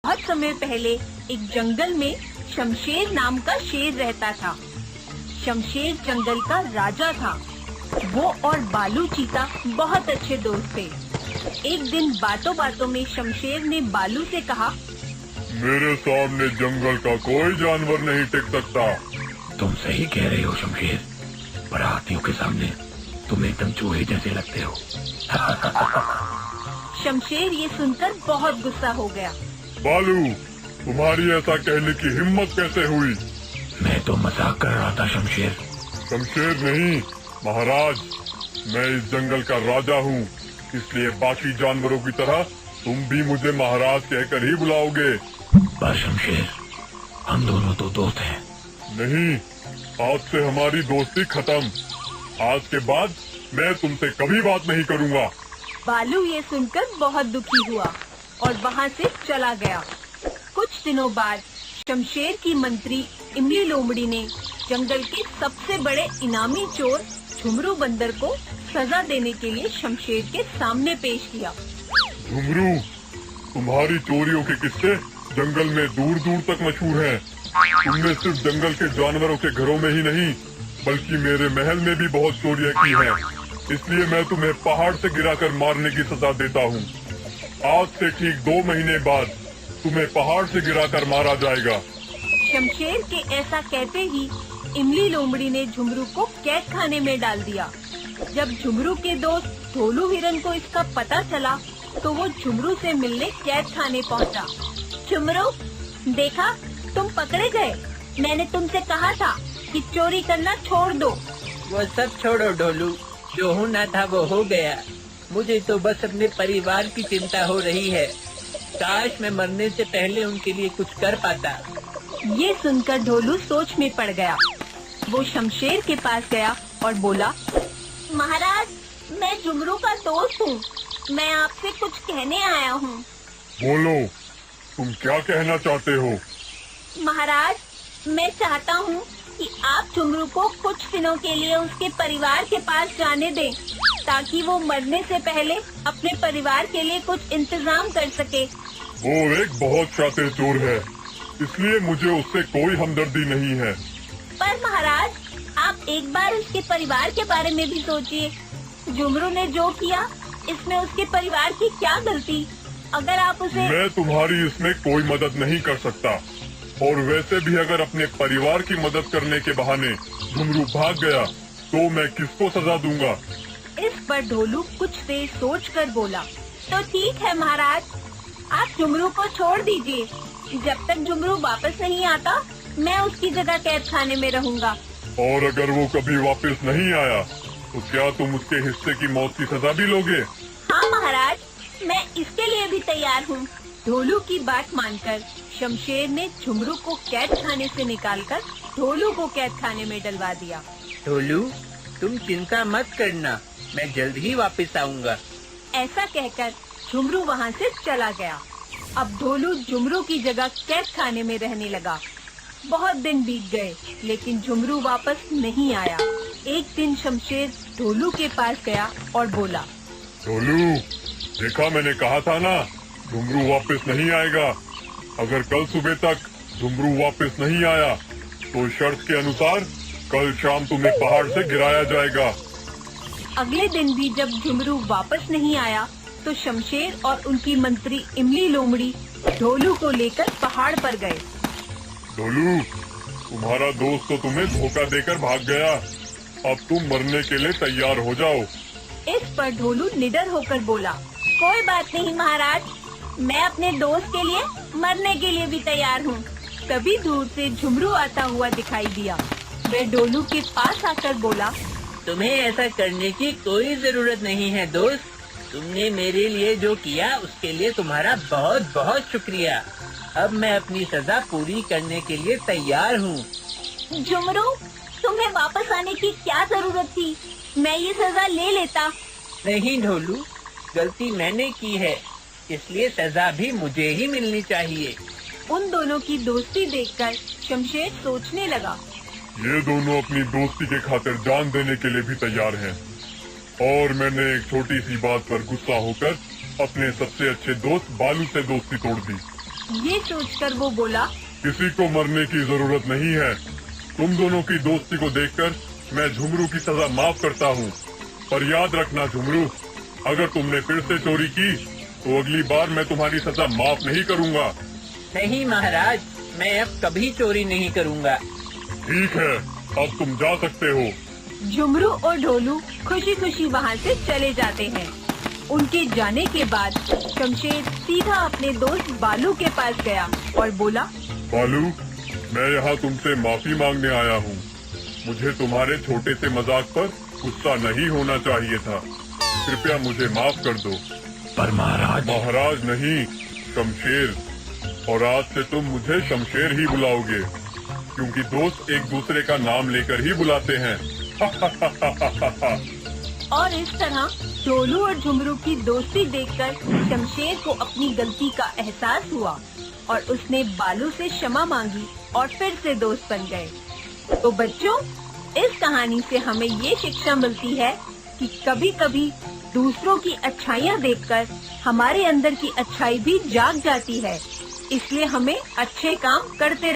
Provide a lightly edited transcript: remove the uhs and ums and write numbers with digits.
बहुत समय पहले एक जंगल में शमशेर नाम का शेर रहता था। शमशेर जंगल का राजा था। वो और बालू चीता बहुत अच्छे दोस्त थे। एक दिन बातों बातों में शमशेर ने बालू से कहा, मेरे सामने जंगल का कोई जानवर नहीं टिक सकता। तुम सही कह रहे हो शमशेर, पर हाथियों के सामने तुम एकदम चूहे जैसे लगते हो। शमशेर ये सुनकर बहुत गुस्सा हो गया। बालू, तुम्हारी ऐसा कहने की हिम्मत कैसे हुई? मैं तो मजाक कर रहा था शमशेर। शमशेर नहीं महाराज, मैं इस जंगल का राजा हूँ, इसलिए बाकी जानवरों की तरह तुम भी मुझे महाराज कहकर ही बुलाओगे। पर शमशेर, हम दोनों तो दोस्त हैं। नहीं, आज से हमारी दोस्ती खत्म। आज के बाद मैं तुमसे कभी बात नहीं करूँगा। बालू ये सुनकर बहुत दुखी हुआ और वहाँ से चला गया। कुछ दिनों बाद शमशेर की मंत्री इमली लोमड़ी ने जंगल के सबसे बड़े इनामी चोर झुमरू बंदर को सजा देने के लिए शमशेर के सामने पेश किया। झुमरू, तुम्हारी चोरियों के किस्से जंगल में दूर दूर तक मशहूर हैं। तुमने सिर्फ जंगल के जानवरों के घरों में ही नहीं, बल्कि मेरे महल में भी बहुत चोरियां की हैं। इसलिए मैं तुम्हें पहाड़ से गिराकर मारने की सजा देता हूँ। आज से ठीक 2 महीने बाद तुम्हें पहाड़ से गिराकर मारा जाएगा। शमशेर के ऐसा कहते ही इमली लोमड़ी ने झुमरू को कैद खाने में डाल दिया। जब झुमरू के दोस्त ढोलू हिरन को इसका पता चला तो वो झुमरू से मिलने कैद खाने पहुंचा। झुमरू, देखा, तुम पकड़े गए। मैंने तुमसे कहा था कि चोरी करना छोड़ दो। वो सब छोड़ो ढोलू, जो होना था वो हो गया। मुझे तो बस अपने परिवार की चिंता हो रही है। काश मैं मरने से पहले उनके लिए कुछ कर पाता। ये सुनकर ढोलू सोच में पड़ गया। वो शमशेर के पास गया और बोला, महाराज, मैं झुमरू का दोस्त हूँ। मैं आपसे कुछ कहने आया हूँ। बोलो, तुम क्या कहना चाहते हो? महाराज, मैं चाहता हूँ कि आप झुमरू को कुछ दिनों के लिए उसके परिवार के पास जाने दें, ताकि वो मरने से पहले अपने परिवार के लिए कुछ इंतजाम कर सके। वो एक बहुत शातिर चोर है, इसलिए मुझे उससे कोई हमदर्दी नहीं है। पर महाराज, आप एक बार उसके परिवार के बारे में भी सोचिए। झुमरू ने जो किया, इसमें उसके परिवार की क्या गलती? अगर आप उसे... मैं तुम्हारी इसमें कोई मदद नहीं कर सकता, और वैसे भी अगर अपने परिवार की मदद करने के बहाने झुमरू भाग गया तो मैं किसको सजा दूंगा? इस पर ढोलू कुछ देर सोचकर बोला, तो ठीक है महाराज, आप झुमरू को छोड़ दीजिए। जब तक झुमरू वापस नहीं आता, मैं उसकी जगह कैद खाने में रहूंगा। और अगर वो कभी वापस नहीं आया तो क्या तुम उसके हिस्से की मौत की सजा भी लोगे? हाँ महाराज, मैं इसके लिए भी तैयार हूँ। ढोलू की बात मानकर शमशेर ने झुमरू को कैद खाने से निकालकर ढोलू को कैद खाने में डलवा दिया। ढोलू, तुम चिंता मत करना, मैं जल्द ही वापस आऊँगा। ऐसा कहकर झुमरू वहाँ से चला गया। अब ढोलू झुमरू की जगह कैद खाने में रहने लगा। बहुत दिन बीत गए, लेकिन झुमरू वापस नहीं आया। एक दिन शमशेर ढोलू के पास गया और बोला, ढोलू, देखा, मैंने कहा था ना, झुमरू वापस नहीं आएगा। अगर कल सुबह तक झुमरू वापस नहीं आया तो शर्त के अनुसार कल शाम तुम्हें पहाड़ से गिराया जाएगा। अगले दिन भी जब झुमरू वापस नहीं आया तो शमशेर और उनकी मंत्री इमली लोमड़ी ढोलू को लेकर पहाड़ पर गए। ढोलू, तुम्हारा दोस्त तो तुम्हें धोखा देकर भाग गया। अब तुम मरने के लिए तैयार हो जाओ। इस पर ढोलू निडर होकर बोला, कोई बात नहीं महाराज, मैं अपने दोस्त के लिए मरने के लिए भी तैयार हूँ। तभी दूर से झुमरू आता हुआ दिखाई दिया। वह ढोलू के पास आकर बोला, तुम्हें ऐसा करने की कोई जरूरत नहीं है दोस्त। तुमने मेरे लिए जो किया उसके लिए तुम्हारा बहुत बहुत शुक्रिया। अब मैं अपनी सजा पूरी करने के लिए तैयार हूँ। झुमरू, तुम्हें वापस आने की क्या जरूरत थी? मैं ये सजा ले लेता। नहीं ढोलू, गलती मैंने की है, इसलिए सजा भी मुझे ही मिलनी चाहिए। उन दोनों की दोस्ती देखकर शमशेर सोचने लगा, ये दोनों अपनी दोस्ती के खातिर जान देने के लिए भी तैयार हैं। और मैंने एक छोटी सी बात पर गुस्सा होकर अपने सबसे अच्छे दोस्त बालू से दोस्ती तोड़ दी। ये सोचकर वो बोला, किसी को मरने की जरूरत नहीं है। तुम दोनों की दोस्ती को देखकर मैं झुमरू की सजा माफ करता हूँ। पर याद रखना झुमरू, अगर तुमने फिर से चोरी की तो अगली बार मैं तुम्हारी सजा माफ नहीं करूँगा। नहीं महाराज, मैं अब कभी चोरी नहीं करूँगा। ठीक है, अब तुम जा सकते हो। झुमरू और ढोलू खुशी खुशी वहाँ से चले जाते हैं। उनके जाने के बाद शमशेर सीधा अपने दोस्त बालू के पास गया और बोला, बालू, मैं यहाँ तुमसे माफी मांगने आया हूँ। मुझे तुम्हारे छोटे से मजाक पर गुस्सा नहीं होना चाहिए था। कृपया मुझे माफ कर दो। पर महाराज। महाराज नहीं, शमशेर। और आज से तुम मुझे शमशेर ही बुलाओगे, क्योंकि दोस्त एक दूसरे का नाम लेकर ही बुलाते हैं। और इस तरह ढोलू और झुमरू की दोस्ती देखकर शमशेर को अपनी गलती का एहसास हुआ और उसने बालू से क्षमा मांगी और फिर से दोस्त बन गए। तो बच्चों, इस कहानी से हमें ये शिक्षा मिलती है कि कभी कभी दूसरों की अच्छाइयाँ देखकर हमारे अंदर की अच्छाई भी जाग जाती है। इसलिए हमें अच्छे काम करते